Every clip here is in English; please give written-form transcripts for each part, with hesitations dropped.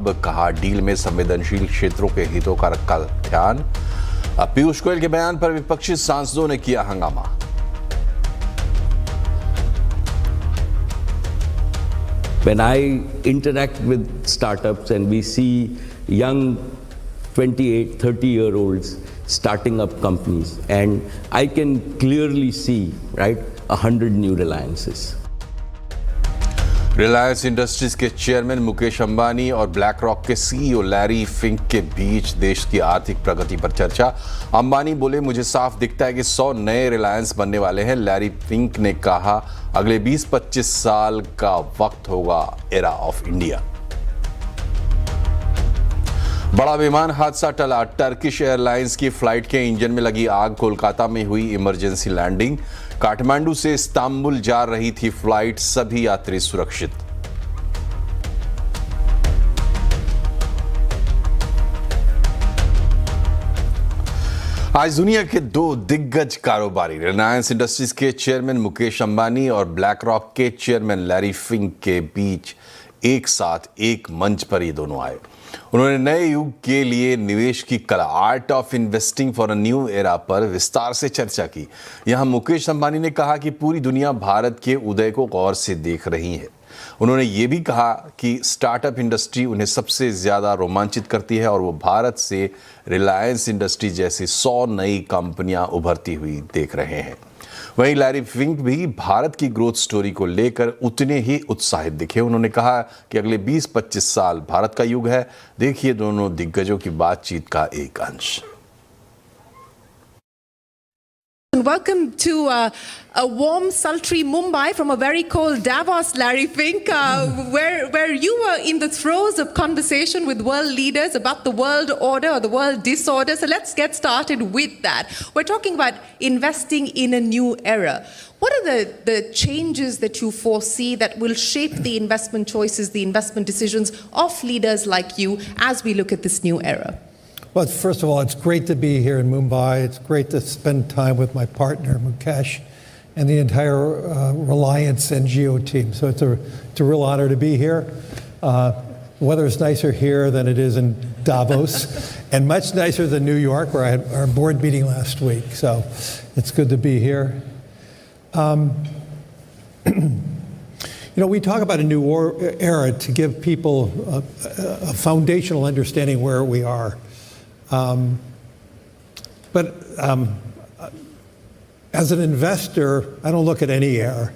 कहा डील में संवेदनशील क्षेत्रों के हितों का रखा ध्यान। पीयूष गोयल के बयान पर विपक्षी सांसदों ने किया हंगामा। When I interact with startups and we see young 28, 30-year-olds starting up companies, and I can clearly see, right, 100 new Reliances. Reliance industries के चेयरमैन मुकेश अंबानी और ब्लैक रॉक के सीईओ लैरी फिंक के बीच देश की आर्थिक प्रगति पर चर्चा। अंबानी बोले, मुझे साफ दिखता है कि 100 नए रिलायंस बनने वाले हैं। लैरी फिंक ने कहा, अगले 20-25 साल का वक्त होगा एरा ऑफ इंडिया। बड़ा विमान हादसा टला। टर्किश एयरलाइंस की फ्लाइट के इंजन में लगी आग। कोलकाता में हुई इमरजेंसी लैंडिंग। काठमांडू से इस्तांबुल जा रही थी फ्लाइट, सभी यात्री सुरक्षित। आज दुनिया के दो दिग्गज कारोबारी रिलायंस इंडस्ट्रीज के चेयरमैन मुकेश अंबानी और ब्लैक रॉक के चेयरमैन लैरी फिंक के बीच एक साथ एक मंच पर ये दोनों आए। उन्होंने नए युग के लिए निवेश की कला, art of investing for a new era पर विस्तार से चर्चा की। यहां मुकेश अंबानी ने कहा कि पूरी दुनिया भारत के उदय को गौर से देख रही है। उन्होंने ये भी कहा कि स्टार्टअप इंडस्ट्री उन्हें सबसे ज्यादा रोमांचित करती है और वो भारत से रिलायंस इंडस्ट्री जैसी 100 नई कंपनियां उभरती हुई देख रहे हैं। वहीं लैरी फिंक भी भारत की ग्रोथ स्टोरी को लेकर उतने ही उत्साहित दिखे। उन्होंने कहा कि अगले 20-25 साल भारत का युग है। देखिए दोनों दिग्गजों की बातचीत का एक अंश। Welcome to a warm, sultry Mumbai from a very cold Davos, Larry Fink, where you were in the throes of conversation with world leaders about the world order or the world disorder. So let's get started with that. We're talking about investing in a new era. What are the changes that you foresee that will shape the investment choices, the investment decisions of leaders like you as we look at this new era? Well, first of all, it's great to be here in Mumbai. It's great to spend time with my partner, Mukesh, and the entire Reliance NGO team. So it's a real honor to be here. Weather is nicer here than it is in Davos, and much nicer than New York, where I had our board meeting last week. So it's good to be here. You know, we talk about a new era to give people a foundational understanding where we are. But as an investor, I don't look at any era.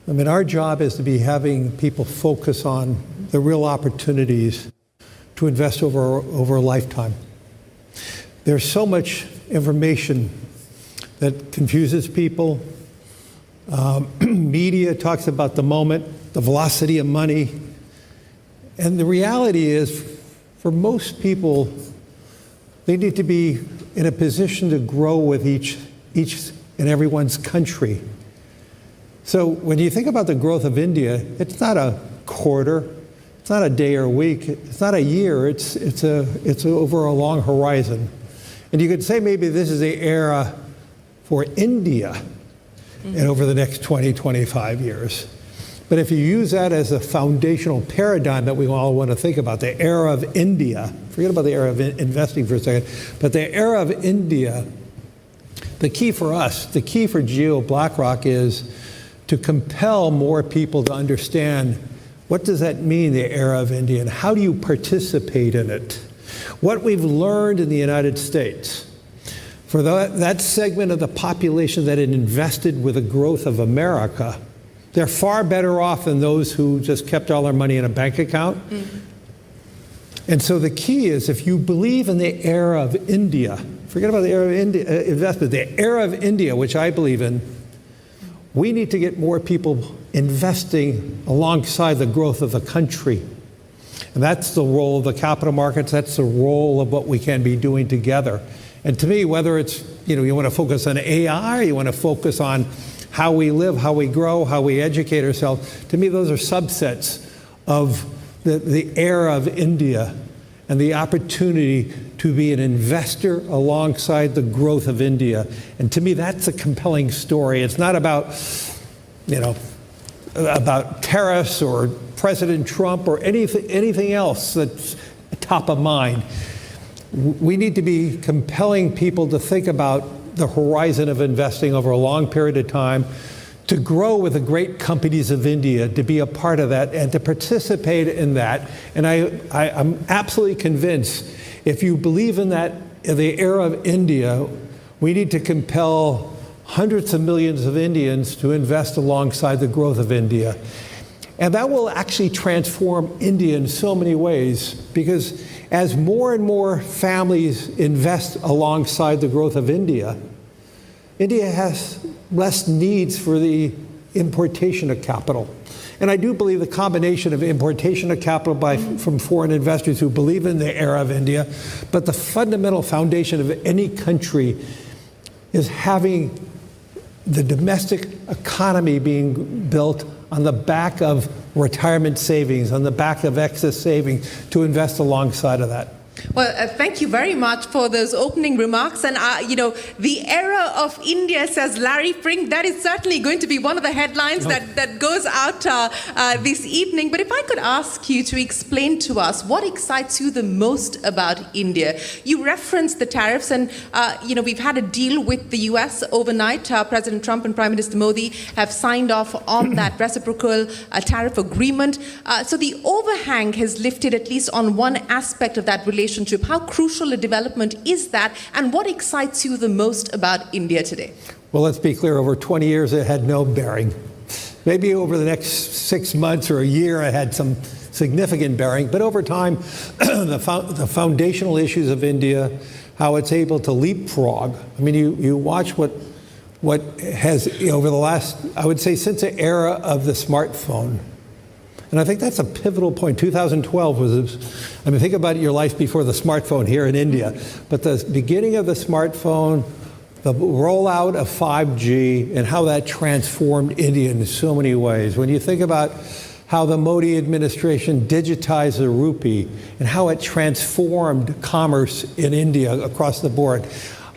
I mean, our job is to be having people focus on the real opportunities to invest over a lifetime. There's so much information that confuses people. Media talks about the moment, the velocity of money. And the reality is, for most people, they need to be in a position to grow with each and everyone's country. So when you think about the growth of India, it's not a quarter, it's not a day or a week, it's not a year, it's over a long horizon. And you could say maybe this is the era for India and over the next 20, 25 years. But if you use that as a foundational paradigm that we all want to think about, the era of India, forget about the era of investing for a second, but the era of India, the key for us, the key for Geo BlackRock is to compel more people to understand what does that mean, the era of India, and how do you participate in it? What we've learned in the United States, for that segment of the population that had invested with the growth of America, they're far better off than those who just kept all their money in a bank account. Mm-hmm. And so the key is, if you believe in the era of India, forget about the era of India, investment, the era of India, which I believe in, we need to get more people investing alongside the growth of the country. And that's the role of the capital markets, that's the role of what we can be doing together. And to me, whether it's, you want to focus on AI, you want to focus on how we live, how we grow, how we educate ourselves, to me those are subsets of the era of India and the opportunity to be an investor alongside the growth of India. And to me that's a compelling story. It's not about, about tariffs or President Trump or anything else that's top of mind. We need to be compelling people to think about the horizon of investing over a long period of time, to grow with the great companies of India, to be a part of that and to participate in that. And I'm absolutely convinced if you believe in that, in the era of India, we need to compel hundreds of millions of Indians to invest alongside the growth of India. And that will actually transform India in so many ways, because as more and more families invest alongside the growth of India, India has less needs for the importation of capital. And I do believe the combination of importation of capital from foreign investors who believe in the era of India, but the fundamental foundation of any country is having the domestic economy being built on the back of retirement savings, on the back of excess savings, to invest alongside of that. Well, thank you very much for those opening remarks. And, the era of India, says Larry Fink, that is certainly going to be one of the headlines that goes out this evening. But if I could ask you to explain to us what excites you the most about India. You referenced the tariffs, and, we've had a deal with the US overnight. President Trump and Prime Minister Modi have signed off on that reciprocal tariff agreement. So the overhang has lifted at least on one aspect of that relationship. How crucial a development is that, and what excites you the most about India today? Well, let's be clear, over 20 years it had no bearing. Maybe over the next 6 months or a year it had some significant bearing, but over time, the foundational issues of India, how it's able to leapfrog. I mean, you watch what has, over the last, I would say, since the era of the smartphone. And I think that's a pivotal point. 2012 was, think about your life before the smartphone here in India. But the beginning of the smartphone, the rollout of 5G, and how that transformed India in so many ways. When you think about how the Modi administration digitized the rupee and how it transformed commerce in India across the board.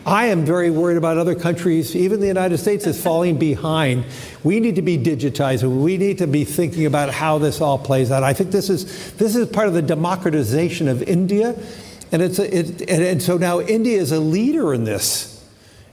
I am very worried about other countries. Even the United States is falling behind. We need to be digitized. We need to be thinking about how this all plays out. I think this is part of the democratization of India, and so now India is a leader in this.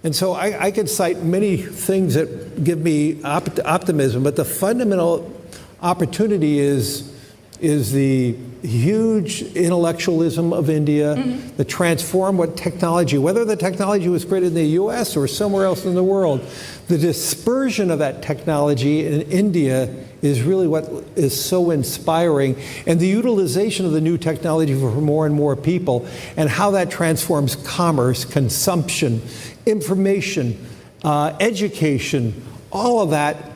And so I could cite many things that give me optimism, but the fundamental opportunity is the huge intellectualism of India, the transform what technology, whether the technology was created in the US or somewhere else in the world, the dispersion of that technology in India is really what is so inspiring, and the utilization of the new technology for more and more people, and how that transforms commerce, consumption, information, education, all of that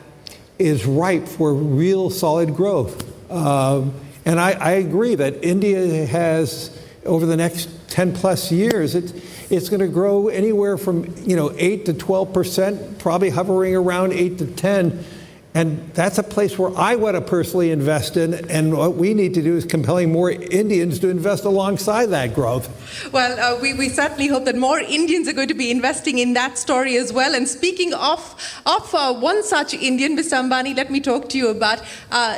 is ripe for real solid growth. And I agree that India has, over the next 10 plus years, it's going to grow anywhere from 8 to 12%, probably hovering around 8 to 10. And that's a place where I want to personally invest in, and what we need to do is compelling more Indians to invest alongside that growth. Well, we certainly hope that more Indians are going to be investing in that story as well. And speaking of one such Indian, Mr. Ambani, let me talk to you about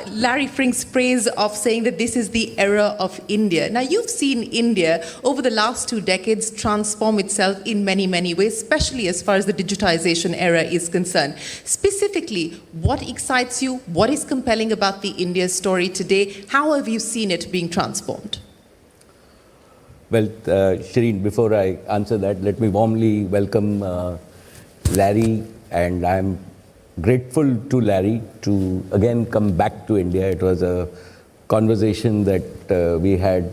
Larry Fink's phrase of saying that this is the era of India. Now, you've seen India over the last 2 decades transform itself in many, many ways, especially as far as the digitization era is concerned. Specifically, what excites you? What is compelling about the India story today? How have you seen it being transformed? Well, Shireen, before I answer that, let me warmly welcome Larry, and I'm grateful to Larry to again come back to India. It was a conversation that we had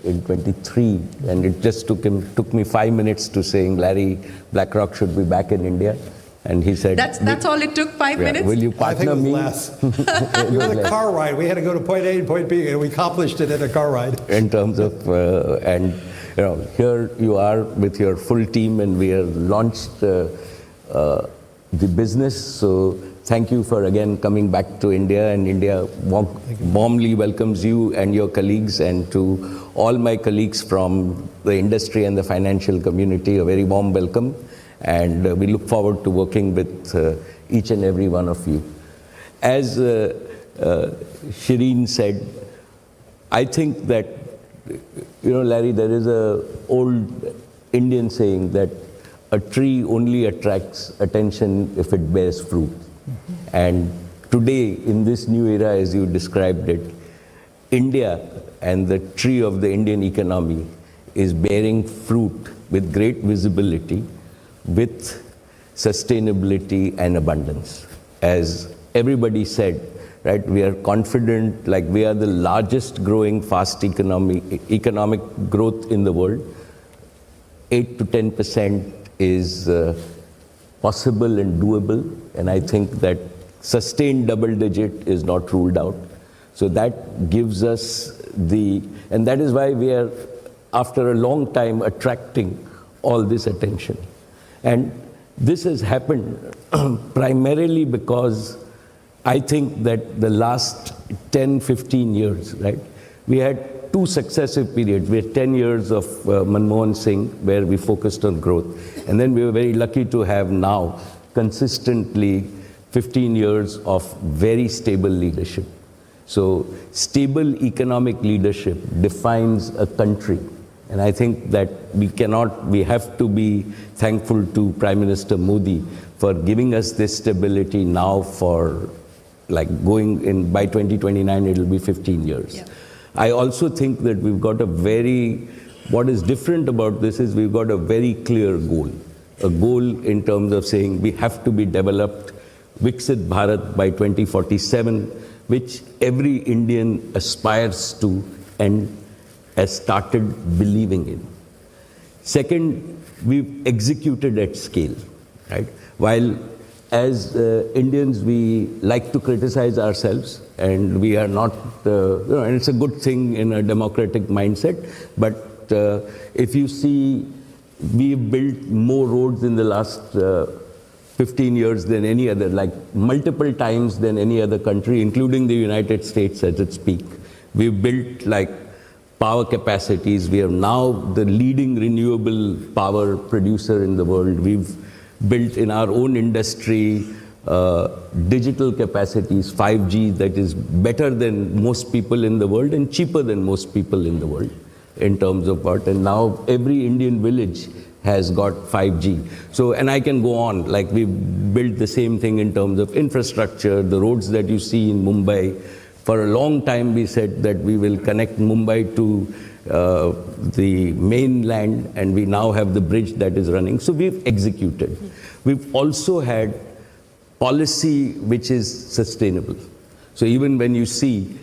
in 23, and it just took me 5 minutes to saying, Larry, BlackRock should be back in India. And he said, that's all it took, 5 minutes? Will you partner me? Less. It was a car ride. We had to go to point A and point B, and we accomplished it in a car ride. In terms of, here you are with your full team, and we have launched the business. So thank you for again coming back to India, and India warmly welcomes you and your colleagues, and to all my colleagues from the industry and the financial community, a very warm welcome. And we look forward to working with each and every one of you. as Shireen said, I think that, Larry, there is a old Indian saying that a tree only attracts attention if it bears fruit. And today, in this new era, as you described it, India and the tree of the Indian economy is bearing fruit with great visibility, with sustainability and abundance. As everybody said, right, we are confident, like we are the largest growing fast economic growth in the world. 8 to 10% is possible and doable, and I think that sustained double digit is not ruled out. So that gives us and that is why we are, after a long time, attracting all this attention. And this has happened primarily because I think that the last 10, 15 years, right, we had two successive periods. We had 10 years of Manmohan Singh, where we focused on growth. And then we were very lucky to have now consistently 15 years of very stable leadership. So stable economic leadership defines a country. And I think that we have to be thankful to Prime Minister Modi for giving us this stability now for like going in, by 2029, it'll be 15 years. Yeah. I also think that we've got what is different about this is we've got a very clear goal. A goal in terms of saying we have to be developed, Viksit Bharat by 2047, which every Indian aspires to and has started believing in. Second, we've executed at scale, right? While as Indians, we like to criticize ourselves, and we are not, and it's a good thing in a democratic mindset, but if you see, we've built more roads in the last 15 years than any other, like multiple times than any other country, including the United States at its peak. We've built like power capacities. We are now the leading renewable power producer in the world. We've built in our own industry digital capacities, 5G, that is better than most people in the world and cheaper than most people in the world in terms of what. And now every Indian village has got 5G. So, and I can go on, like we built the same thing in terms of infrastructure, the roads that you see in Mumbai. For a long time we said that we will connect Mumbai to the mainland, and we now have the bridge that is running. So we've executed. We've also had policy which is sustainable. So even when you see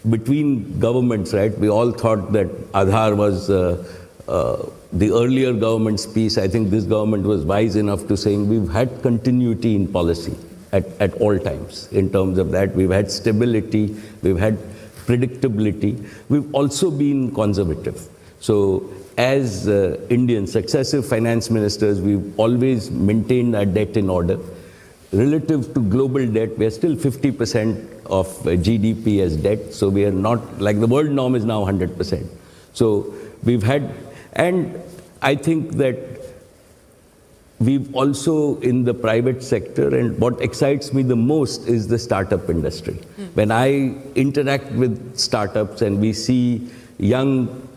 between governments, right, we all thought that Aadhaar was the earlier government's piece. I think this government was wise enough to saying we've had continuity in policy at all times. In terms of that, we've had stability, we've had predictability. We've also been conservative. So as Indian successive finance ministers, we've always maintained our debt in order. Relative to global debt, we are still 50% of GDP as debt. So we are not, like the world norm is now 100%. So we've had, and I think that we've also in the private sector, and what excites me the most is the startup industry. When I interact with startups and we see young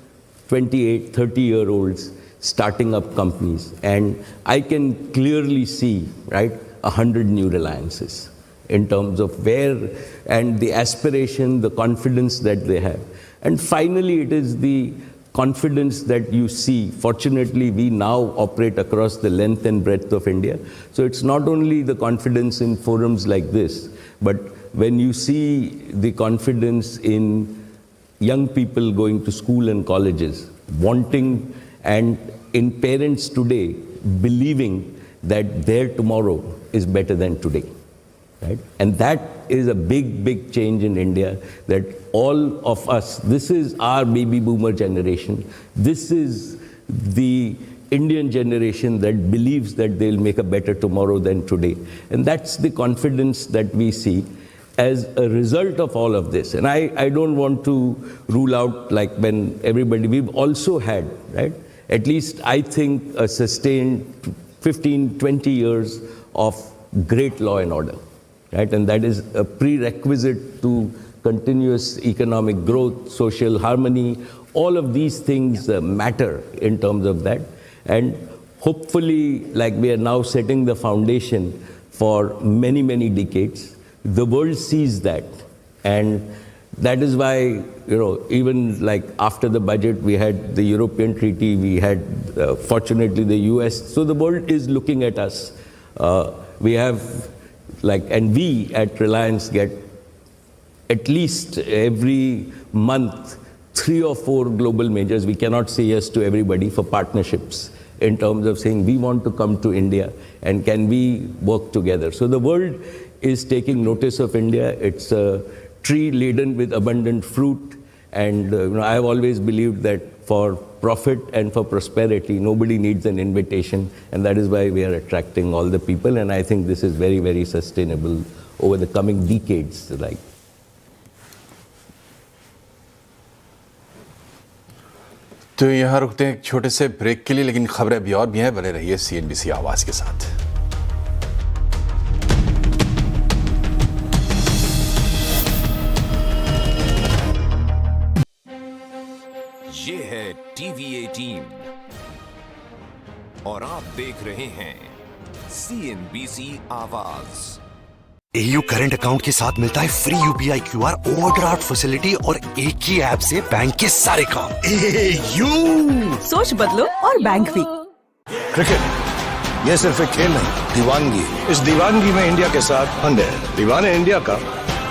28, 30-year-olds starting up companies, and I can clearly see, right, 100 new Reliances in terms of where, and the aspiration, the confidence that they have. And finally, it is the confidence that you see. Fortunately, we now operate across the length and breadth of India. So it's not only the confidence in forums like this, but when you see the confidence in young people going to school and colleges, wanting, and in parents today believing that their tomorrow is better than today. Right? And that is a big, big change in India, that all of us, this is our baby boomer generation. This is the Indian generation that believes that they'll make a better tomorrow than today. And that's the confidence that we see as a result of all of this. And I don't want to rule out, like when everybody, we've also had, right, at least I think a sustained 15, 20 years of great law and order. right? And that is a prerequisite to continuous economic growth, social harmony. All of these things matter in terms of that. And hopefully, like we are now setting the foundation for many, many decades, the world sees that. And that is why, even like after the budget, we had the European treaty, we had, fortunately, the US. So the world is looking at us. We have, and we at Reliance get at least every month 3 or 4 global majors. We cannot say yes to everybody for partnerships in terms of saying we want to come to India and can we work together. So the world is taking notice of India. It's a tree laden with abundant fruit. And I have always believed that for profit and for prosperity, nobody needs an invitation. And that is why we are attracting all the people. And I think this is very, very sustainable over the coming decades. तो यहाँ रुकते हैं एक छोटे से break के लिए, लेकिन खबरें अभी और भी हैं। बने रहिए CNBC आवाज के साथ। ये है टीवी 18 और आप देख रहे हैं CNBC आवाज। AU करंट अकाउंट के साथ मिलता है free UPI QR overdraft facility और एक ही ऐप से बैंक के सारे काम। AU सोच बदलो और बैंक भी। क्रिकेट ये सिर्फ एक खेल नहीं, दीवानगी। इस दीवानगी में इंडिया के साथ फंडे है। दीवाने इंडिया का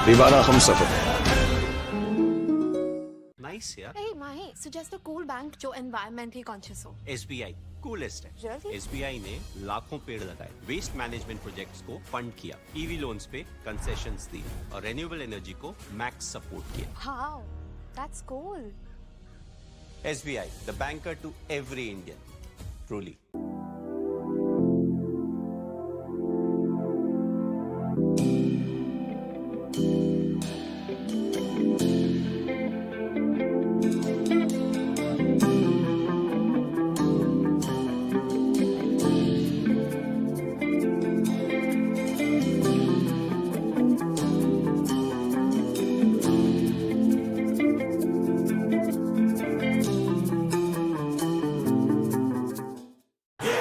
दीवाना हम सब है। Nice, yeah. Hey, Mahi, suggest a cool bank जो environmentally conscious हो। SBI कूलेस्ट है। Really? SBI ने लाखों पेड़ लगाए, वेस्ट मैनेजमेंट प्रोजेक्ट्स को फंड किया, EV लोन्स पे कंसेशंस दी और रिन्यूएबल एनर्जी को मैक्स सपोर्ट किया। Wow, that's cool. SBI, the banker to every Indian. Truly.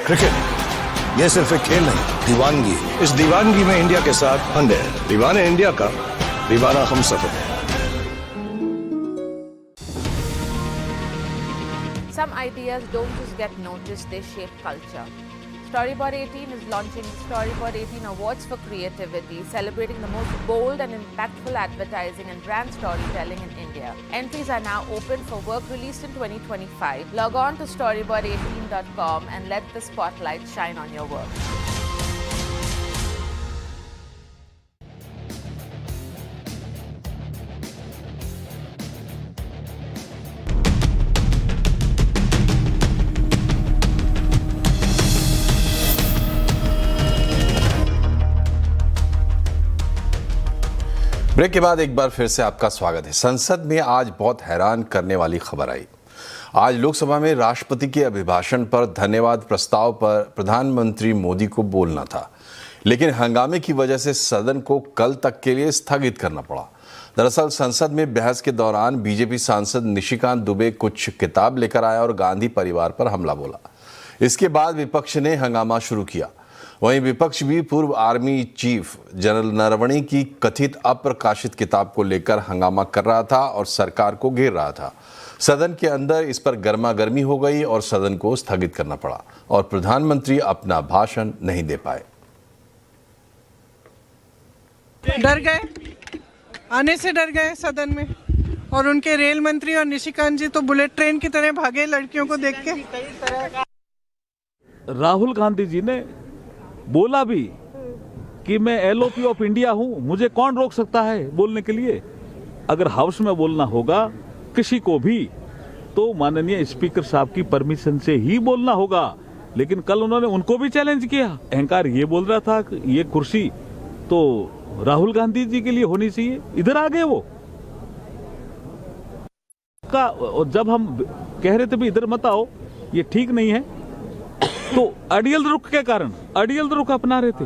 Cricket ये सिर्फ एक खेल नहीं, दीवानगी। इस दीवानगी में इंडिया के साथ फंडे है। दीवाने इंडिया का दीवाना हम सब है। Some ideas don't just get noticed, they shape culture. Storyboard 18 is launching the Storyboard 18 Awards for Creativity, celebrating the most bold and impactful advertising and brand storytelling in India. Entries are now open for work released in 2025. Log on to storyboard18.com and let the spotlight shine on your work. Break के बाद एक बार फिर से आपका स्वागत है। संसद में आज बहुत हैरान करने वाली खबर आई। आज लोकसभा में राष्ट्रपति के अभिभाषण पर धन्यवाद प्रस्ताव पर प्रधानमंत्री मोदी को बोलना था, लेकिन हंगामे की वजह से सदन को कल तक के लिए स्थगित करना पड़ा। दरअसल संसद में बहस के दौरान बीजेपी सांसद निशिकांत दुबे कुछ किताब लेकर आया और गांधी परिवार पर हमला बोला। इसके बाद विपक्ष ने हंगामा शुरू किया। वहीं विपक्ष भी पूर्व आर्मी चीफ जनरल नरवणे की कथित अप्रकाशित किताब को लेकर हंगामा कर रहा था और सरकार को घेर रहा था। सदन के अंदर इस पर गर्मागर्मी हो गई और सदन को स्थगित करना पड़ा और प्रधानमंत्री अपना भाषण नहीं दे पाए। डर गए, आने से डर गए सदन में, और उनके रेल मंत्री और निशिकांत जी तो बुलेट ट्रेन की तरह भागे लड़कियों को देख के। राहुल गांधी जी ने बोला भी कि मैं LOP ऑफ इंडिया हूं, मुझे कौन रोक सकता है बोलने के लिए। अगर हाउस में बोलना होगा किसी को भी तो माननीय स्पीकर साहब की परमिशन से ही बोलना होगा। लेकिन कल उन्होंने उनको भी चैलेंज किया। अहंकार ये बोल रहा था कि ये कुर्सी तो राहुल गांधी जी के लिए होनी चाहिए, इधर आ गए वो जब हम कह रहे थे भी इधर मत आओ, ये ठीक नहीं है, तो अड़ियल रुख के कारण अड़ियल रुख अपना रहे थे।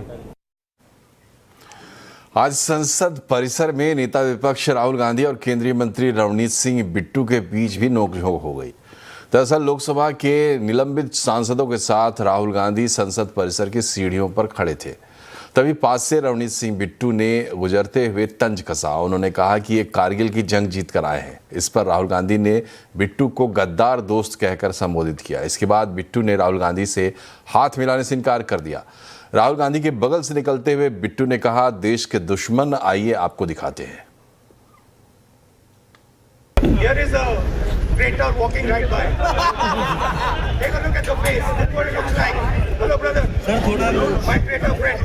आज संसद परिसर में नेता विपक्ष राहुल गांधी और केंद्रीय मंत्री रणनीत सिंह बिट्टू के बीच भी नोकझोंक हो गई। दरअसल लोकसभा के निलंबित सांसदों के साथ राहुल गांधी संसद परिसर की सीढ़ियों पर खड़े थे। तभी पास से रणनीत सिंह बिट्टू ने गुजरते हुए तंज कसा। उन्होंने कहा कि ये कारगिल की जंग जीत कर आए हैं। इस पर राहुल गांधी ने बिट्टू को गद्दार दोस्त कहकर संबोधित किया। इसके बाद बिट्टू ने राहुल गांधी से हाथ मिलाने से इनकार कर दिया। राहुल गांधी के बगल से निकलते हुए बिट्टू ने कहा, देश के दुश्मन आइए आपको दिखाते हैं। Here is a traitor walking right by. Take a look at the face. That's what it looks like. Hello, brother. Sir, thoda my traitor friend.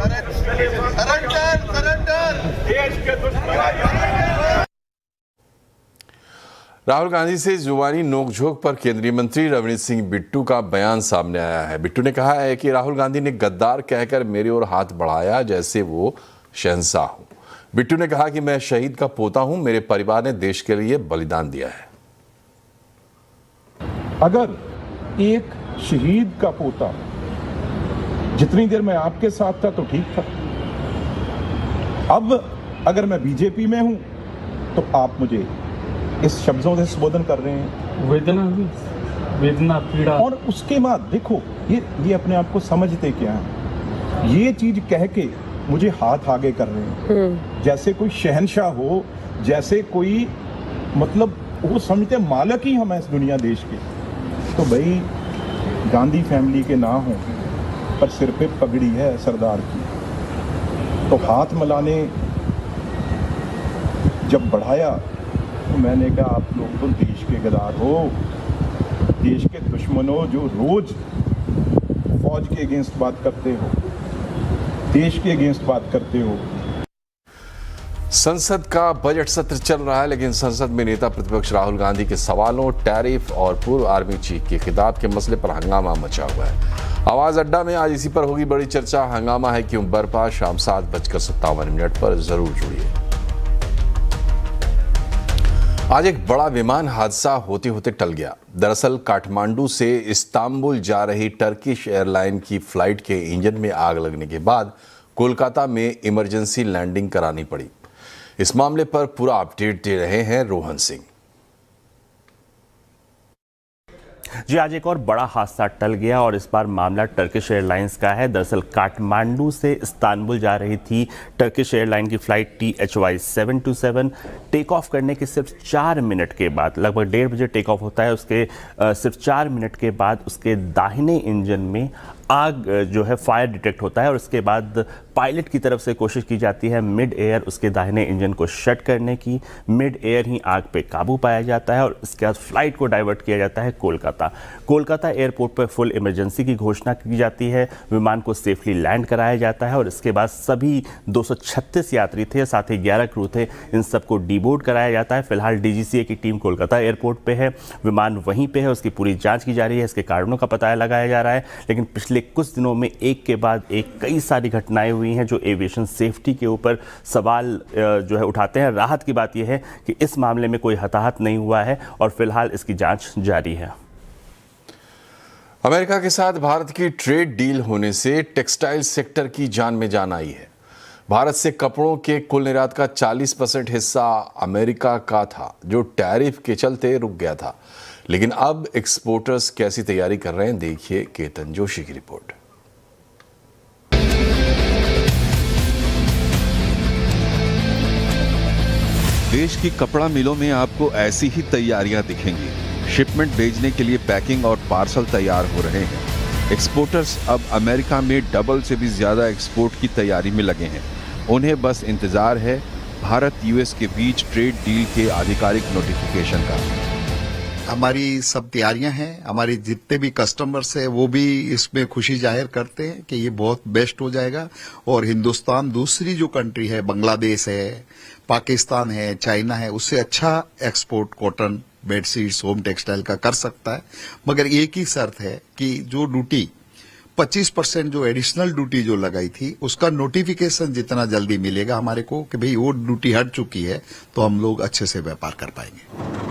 Surrender, surrender. देश के दुश्मन। राहुल गांधी से जुबानी नोकझोंक पर केंद्रीय मंत्री रणनीत सिंह बिट्टू का बयान सामने आया है। बिट्टू ने कहा है कि राहुल गांधी ने गद्दार कहकर मेरी ओर हाथ बढ़ाया जैसे वो शहंशाह हो। बिट्टू ने कहा कि मैं शहीद का पोता हूं, मेरे परिवार ने देश के लिए बलिदान दिया है। अगर एक शहीद का पोता, जितनी देर मैं आपके साथ था तो ठीक था, अब अगर मैं बीजेपी में हूं तो आप मुझे इस शब्दों से संबोधन कर रहे हैं, वेदना पीड़ा। और उसके बाद देखो ये अपने आप को समझते क्या है, ये चीज कह के मुझे हाथ आगे कर रहे हैं जैसे कोई शहंशाह हो, जैसे कोई मतलब वो समझते मालिक ही हम इस दुनिया देश के। तो भाई गांधी फैमिली के ना हो पर सिर पे पगड़ी है सरदार की, तो हाथ मिलाने जब बढ़ाया तो मैंने कहा आप लोग तो देश के गद्दार हो, देश के दुश्मनों जो रोज फौज के अगेंस्ट बात करते हो, देश के अगेंस्ट बात करते हो। संसद का बजट सत्र चल रहा है, लेकिन संसद में नेता प्रतिपक्ष राहुल गांधी के सवालों, टैरिफ और पूर्व आर्मी चीफ के खिताब के मसले पर हंगामा मचा हुआ है। आवाज अड्डा में आज इसी पर होगी बड़ी चर्चा। हंगामा है क्यों बर्पा, शाम 7:57 पर जरूर जुड़िए। आज एक बड़ा विमान हादसा होते होते टल गया। दरअसल काठमांडू से इस्तांबुल जा रही टर्किश एयरलाइन की फ्लाइट के इंजन में आग लगने के बाद कोलकाता में इमरजेंसी लैंडिंग करानी पड़ी। इस मामले पर पूरा अपडेट दे रहे हैं रोहन सिंह। जी, आज एक और बड़ा हादसा टल गया और इस बार मामला टर्किश एयरलाइंस का है। दरअसल काठमांडू से इस्तांबुल जा रही थी टर्किश एयरलाइन की फ्लाइट THY 727। टेक ऑफ करने के सिर्फ 4 मिनट के बाद, लगभग 1:30 बजे टेक ऑफ होता है, उसके सिर्फ 4 मिनट के बाद उसके दाहिने इंजन में आग जो है फायर डिटेक्ट होता है और उसके बाद पायलट की तरफ से कोशिश की जाती है मिड एयर उसके दाहिने इंजन को शट करने की। मिड एयर ही आग पे काबू पाया जाता है और इसके बाद फ्लाइट को डाइवर्ट किया जाता है कोलकाता एयरपोर्ट पर फुल इमरजेंसी की घोषणा की जाती है। विमान को सेफली लैंड कराया जाता है और इसके बाद सभी 236 यात्री थे, साथ ही 11 क्रू थे, इन सबको डीबोर्ड कराया जाता है। फिलहाल DGCA की टीम कोलकाता एयरपोर्ट पे है, विमान वहीं पे है, उसकी पूरी जांच की जा रही है, इसके कारणों का पता लगाया जा रहा है। लेकिन पिछले कुछ दिनों में एक के बाद एक कई सारी घटनाएं हुई हैं जो एविएशन सेफ्टी के ऊपर सवाल जो है उठाते हैं। राहत की बात यह है कि इस मामले में कोई हताहत नहीं हुआ है और फिलहाल इसकी जांच जारी है। अमेरिका के साथ भारत की ट्रेड डील होने से टेक्सटाइल सेक्टर की जान में जान आई है। भारत से कपड़ों के कुल निर्यात का 40% हिस्सा अमेरिका का था, जो टैरिफ के चलते रुक गया था। लेकिन अब एक्सपोर्टर्स कैसी तैयारी कर रहे हैं, देखिए केतन जोशी की रिपोर्ट। देश की कपड़ा मिलों में आपको ऐसी ही तैयारियां दिखेंगी। शिपमेंट भेजने के लिए पैकिंग और पार्सल तैयार हो रहे हैं। एक्सपोर्टर्स अब अमेरिका में डबल से भी ज्यादा एक्सपोर्ट की तैयारी में लगे हैं। उन्हें बस इंतजार है भारत US के बीच ट्रेड डील के आधिकारिक नोटिफिकेशन का। हमारी सब तैयारियां हैं, हमारे जितने भी कस्टमर्स हैं वो भी इसमें खुशी जाहिर करते हैं कि ये बहुत बेस्ट हो जाएगा और हिंदुस्तान दूसरी जो कंट्री है, बांग्लादेश है, पाकिस्तान है, चाइना है, उससे अच्छा export cotton, bedsheets, home textile का कर सकता है। मगर एक ही शर्त है कि जो ड्यूटी 25% जो एडिशनल ड्यूटी जो लगाई थी उसका नोटिफिकेशन जितना जल्दी मिलेगा हमारे को कि भाई वो ड्यूटी हट चुकी है, तो हम लोग अच्छे से व्यापार कर पाएंगे।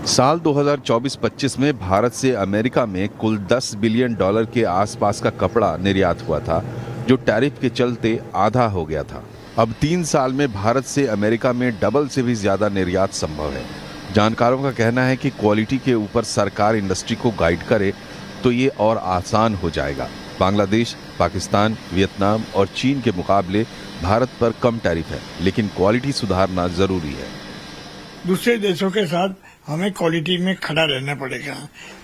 साल 2024-25 में भारत से अमेरिका में कुल $10 बिलियन के आसपास का कपड़ा निर्यात हुआ था, जो टैरिफ के चलते आधा हो गया था। अब 3 साल में भारत से अमेरिका में डबल से भी ज्यादा निर्यात संभव है। जानकारों का कहना है कि क्वालिटी के ऊपर सरकार इंडस्ट्री को गाइड करे तो ये और आसान हो जाएगा। बांग्लादेश, पाकिस्तान, वियतनाम और चीन के मुकाबले भारत पर कम टैरिफ है, लेकिन क्वालिटी सुधारना जरूरी है। दूसरे देशों के साथ हमें क्वालिटी में खड़ा रहना पड़ेगा।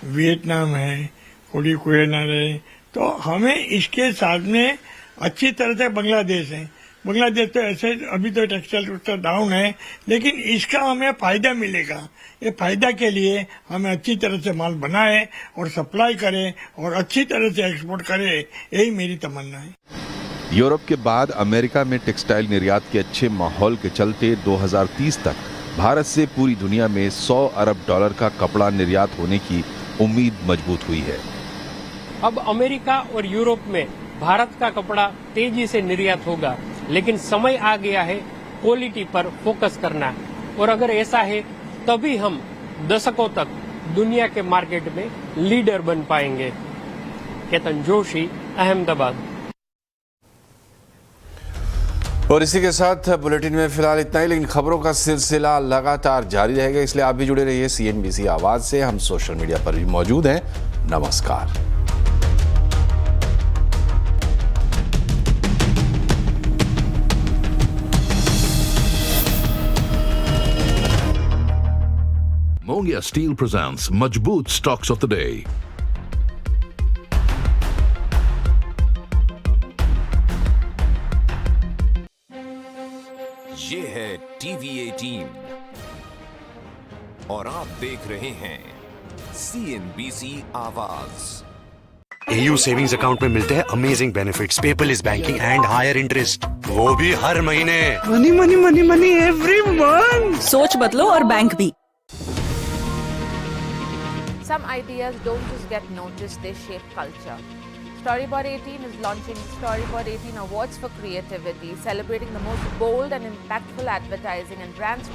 वियतनाम है, कोरिया है, तो हमें इसके साथ में अच्छी तरह से बांग्लादेश है। बांग्लादेश तो ऐसे अभी तो टेक्सटाइल डाउन है, लेकिन इसका हमें फायदा मिलेगा। ये फायदा के लिए हमें अच्छी तरह से माल बनाए और सप्लाई करें और अच्छी तरह से एक्सपोर्ट करें, यही मेरी तमन्ना है। यूरोप के बाद अमेरिका में टेक्सटाइल निर्यात के अच्छे माहौल के चलते 2030 तक भारत से पूरी दुनिया में $100 अरब का कपड़ा निर्यात होने की उम्मीद मजबूत हुई है। अब अमेरिका और यूरोप में भारत का कपड़ा तेजी से निर्यात होगा, लेकिन समय आ गया है क्वालिटी पर फोकस करना, और अगर ऐसा है तभी हम दशकों तक दुनिया के मार्केट में लीडर बन पाएंगे। केतन जोशी, अहमदाबाद। और इसी के साथ बुलेटिन में फिलहाल इतना ही, लेकिन खबरों का सिलसिला लगातार जारी रहेगा, इसलिए आप भी जुड़े रहिए CNBC आवाज से। हम सोशल मीडिया पर भी मौजूद हैं। नमस्कार। Mongia Steel presents Majboot Stocks of the Day. ये है TV18 और आप देख रहे हैं CNBC आवाज। AU सेविंग्स अकाउंट में मिलते हैं amazing benefits, paperless banking and higher interest, वो भी हर महीने। Money money money money every month. सोच बदलो और बैंक भी। Some ideas don't just get noticed, they shape culture. Storyboard 18 is launching Storyboard 18 Awards for creativity, celebrating the most bold and impactful advertising and brand stories.